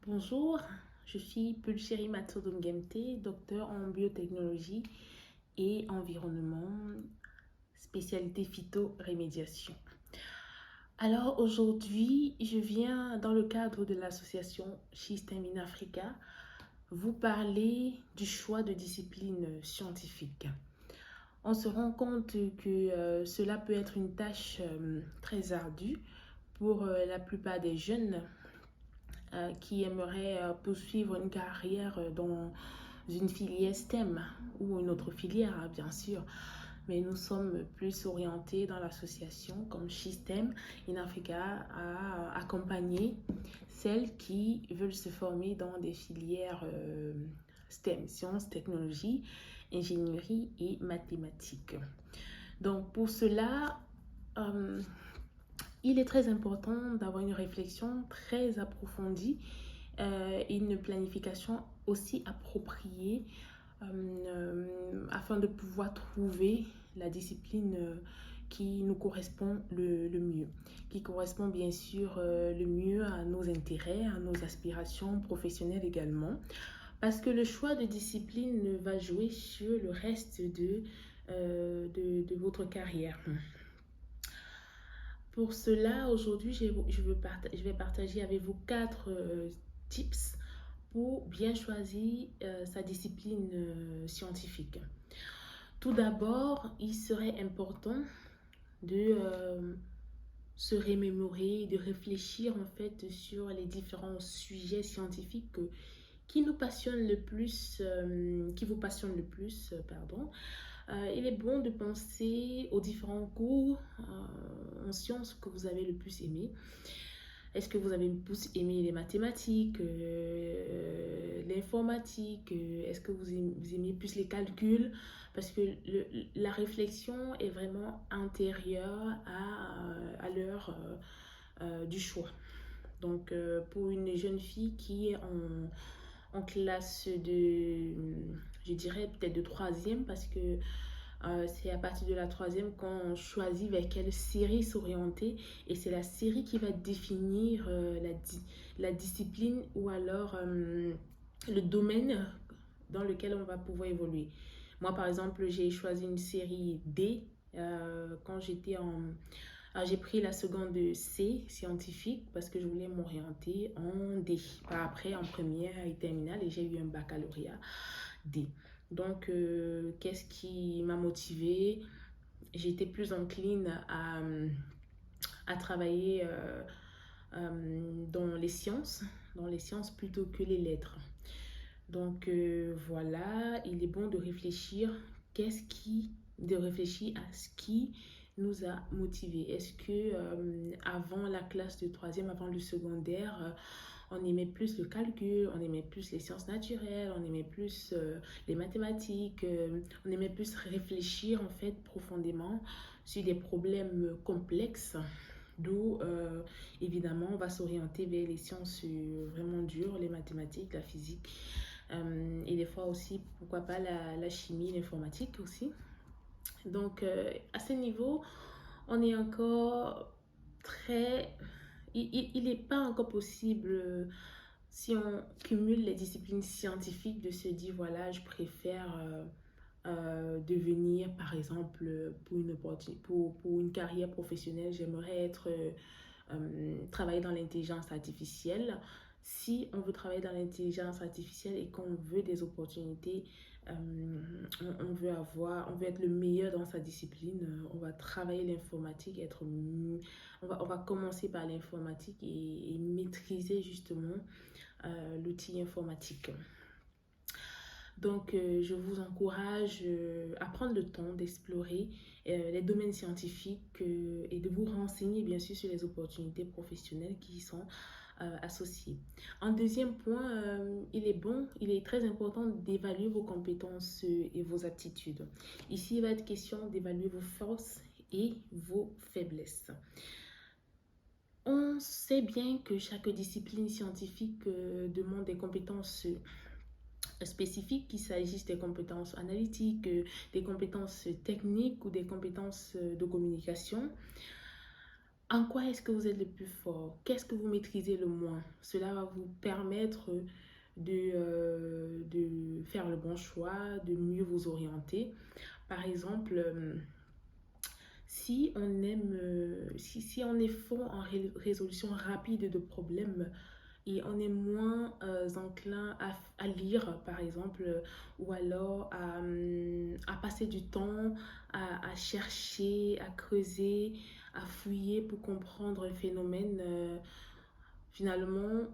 Bonjour, je suis Pulchérie Matodongemte, docteur en biotechnologie et environnement, spécialité phytorémédiation. Alors aujourd'hui, je viens dans le cadre de l'association Schistem in Africa vous parler du choix de discipline scientifique. On se rend compte que cela peut être une tâche très ardue pour la plupart des jeunes qui aimeraient poursuivre une carrière dans une filière STEM ou une autre filière, bien sûr. Mais nous sommes plus orientés dans l'association comme Schistem in Africa à accompagner celles qui veulent se former dans des filières STEM, sciences, technologies, ingénierie et mathématiques. Donc pour cela, euh, il est très important d'avoir une réflexion très approfondie et une planification aussi appropriée afin de pouvoir trouver la discipline qui nous correspond le mieux, qui correspond bien sûr le mieux à nos intérêts, à nos aspirations professionnelles également, parce que le choix de discipline va jouer sur le reste de votre carrière. Pour cela, aujourd'hui, je vais partager avec vous 4 tips pour bien choisir sa discipline scientifique. Tout d'abord, il serait important de se remémorer, de réfléchir en fait sur les différents sujets scientifiques qui nous passionnent le plus, qui vous passionnent le plus, pardon. Il est bon de penser aux différents cours en sciences que vous avez le plus aimé. Est-ce que vous avez le plus aimé les mathématiques, l'informatique? Est-ce que vous aimez plus les calculs? Parce que la réflexion est vraiment antérieure à l'heure du choix. Donc, pour une jeune fille qui est en classe de, je dirais peut-être de troisième, parce que c'est à partir de la troisième qu'on choisit vers quelle série s'orienter et c'est la série qui va définir la discipline ou alors le domaine dans lequel on va pouvoir évoluer. Moi, par exemple, j'ai choisi une série D quand j'étais en... Alors, j'ai pris la seconde C, scientifique, parce que je voulais m'orienter en D. Après, en première et terminale, et j'ai eu un baccalauréat D. Donc, qu'est-ce qui m'a motivée? J'étais plus encline à travailler dans les sciences plutôt que les lettres. Donc, voilà, il est bon de réfléchir, de réfléchir à ce qui nous a motivés. Est-ce que avant la classe de troisième, avant le secondaire, on aimait plus le calcul, on aimait plus les sciences naturelles, on aimait plus les mathématiques, on aimait plus réfléchir en fait profondément sur des problèmes complexes, d'où évidemment on va s'orienter vers les sciences vraiment dures, les mathématiques, la physique et des fois aussi, pourquoi pas la chimie, l'informatique aussi. Donc à ce niveau, on est encore très... Il n'est pas encore possible si on cumule les disciplines scientifiques de se dire, voilà, je préfère devenir, par exemple, pour une carrière professionnelle, j'aimerais travailler dans l'intelligence artificielle. Si on veut travailler dans l'intelligence artificielle et qu'on veut des opportunités, on veut être le meilleur dans sa discipline, on va travailler l'informatique, on va commencer par l'informatique et maîtriser justement l'outil informatique. Donc, je vous encourage à prendre le temps d'explorer les domaines scientifiques et de vous renseigner bien sûr sur les opportunités professionnelles qui y sont associées. En deuxième point, il est très important d'évaluer vos compétences et vos aptitudes. Ici, il va être question d'évaluer vos forces et vos faiblesses. On sait bien que chaque discipline scientifique demande des compétences spécifiques, qu'il s'agisse des compétences analytiques, des compétences techniques ou des compétences de communication. En quoi est-ce que vous êtes le plus fort? Qu'est-ce que vous maîtrisez le moins? Cela va vous permettre de faire le bon choix, de mieux vous orienter. Par exemple, si on aime, si on est fort en résolution rapide de problèmes et on est moins enclin à lire, par exemple, ou alors à passer du temps à chercher, à creuser, à fouiller pour comprendre un phénomène, finalement,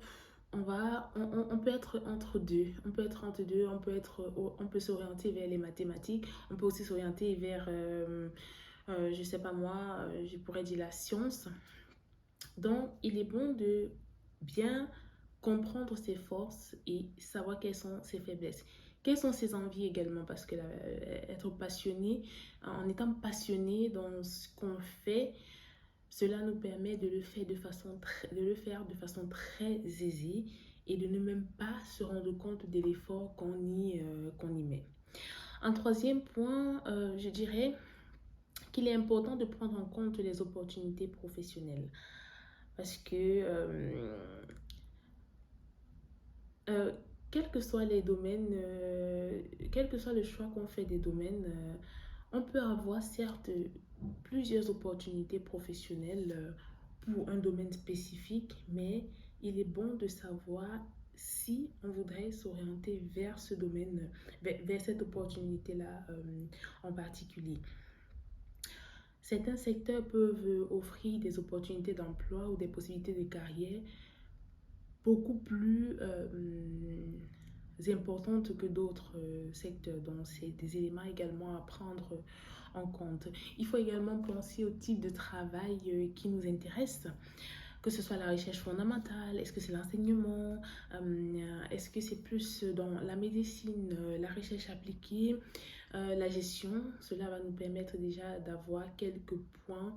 on peut être entre deux. On peut être entre deux, on peut s'orienter vers les mathématiques, on peut aussi s'orienter vers, je sais pas moi, je pourrais dire la science. Donc, il est bon de bien comprendre ses forces et savoir quelles sont ses faiblesses. Quelles sont ses envies également, parce que être passionné, en étant passionné dans ce qu'on fait, cela nous permet de le faire de façon très aisée et de ne même pas se rendre compte de l'effort qu'on y met. Un troisième point, je dirais qu'il est important de prendre en compte les opportunités professionnelles. Parce que euh, quels que soient les domaines, quel que soit le choix qu'on fait des domaines, on peut avoir certes plusieurs opportunités professionnelles pour un domaine spécifique, mais il est bon de savoir si on voudrait s'orienter vers ce domaine, vers cette opportunité-là en particulier. Certains secteurs peuvent offrir des opportunités d'emploi ou des possibilités de carrière beaucoup plus importantes que d'autres secteurs. Donc, c'est des éléments également à prendre en compte. Il faut également penser au type de travail qui nous intéresse, que ce soit la recherche fondamentale, est-ce que c'est l'enseignement, est-ce que c'est plus dans la médecine, la recherche appliquée, la gestion. Cela va nous permettre déjà d'avoir quelques points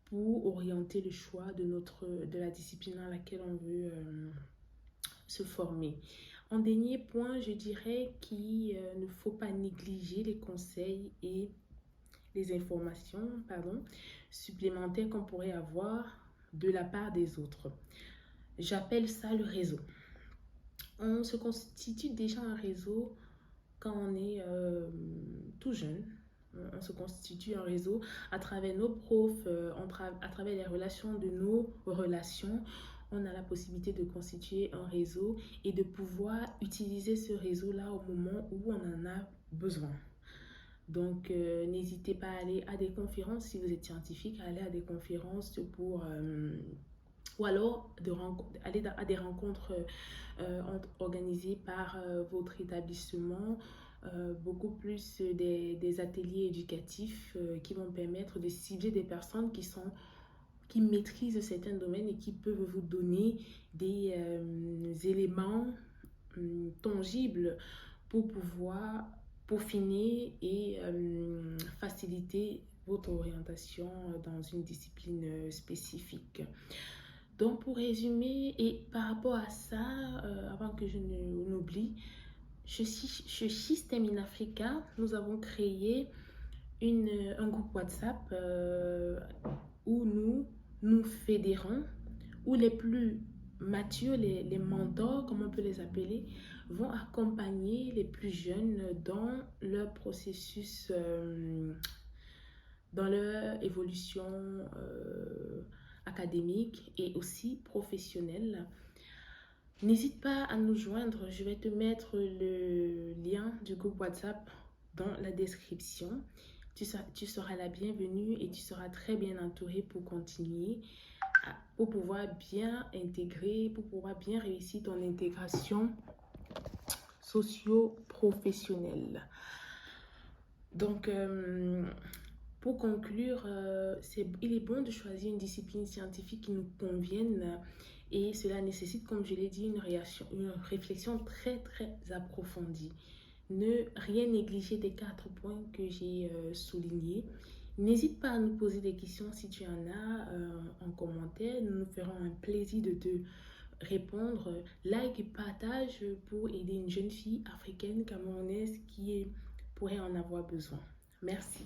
pour orienter le choix de la discipline dans laquelle on veut se former. En dernier point, je dirais qu'il ne faut pas négliger les conseils et les informations supplémentaires qu'on pourrait avoir de la part des autres. J'appelle ça le réseau. On se constitue déjà un réseau quand on est tout jeune. On se constitue un réseau à travers nos profs, à travers les relations de nos relations. On a la possibilité de constituer un réseau et de pouvoir utiliser ce réseau-là au moment où on en a besoin. Donc, n'hésitez pas à aller à des conférences si vous êtes scientifique, à aller à des conférences ou alors aller à des rencontres organisées par votre établissement, beaucoup plus des ateliers éducatifs qui vont permettre de cibler des personnes qui maîtrisent certains domaines et qui peuvent vous donner des éléments tangibles pour pouvoir peaufiner et faciliter votre orientation dans une discipline spécifique. Donc, pour résumer, et par rapport à ça, avant que je n'oublie, chez System in Africa, nous avons créé un groupe WhatsApp où nous fédérons, où les plus matures, les mentors, comme on peut les appeler, vont accompagner les plus jeunes dans leur processus, dans leur évolution académique et aussi professionnelle. N'hésite pas à nous joindre, je vais te mettre le lien du groupe WhatsApp dans la description. Tu seras la bienvenue et tu seras très bien entouré pour continuer, pour pouvoir bien intégrer, pour pouvoir bien réussir ton intégration socio-professionnelle. Donc, pour conclure, il est bon de choisir une discipline scientifique qui nous convienne et cela nécessite, comme je l'ai dit, une réflexion très, très approfondie. Ne rien négliger des 4 points que j'ai soulignés. N'hésite pas à nous poser des questions si tu en as en commentaire. Nous nous ferons un plaisir de te répondre. Like et partage pour aider une jeune fille africaine camerounaise qui pourrait en avoir besoin. Merci.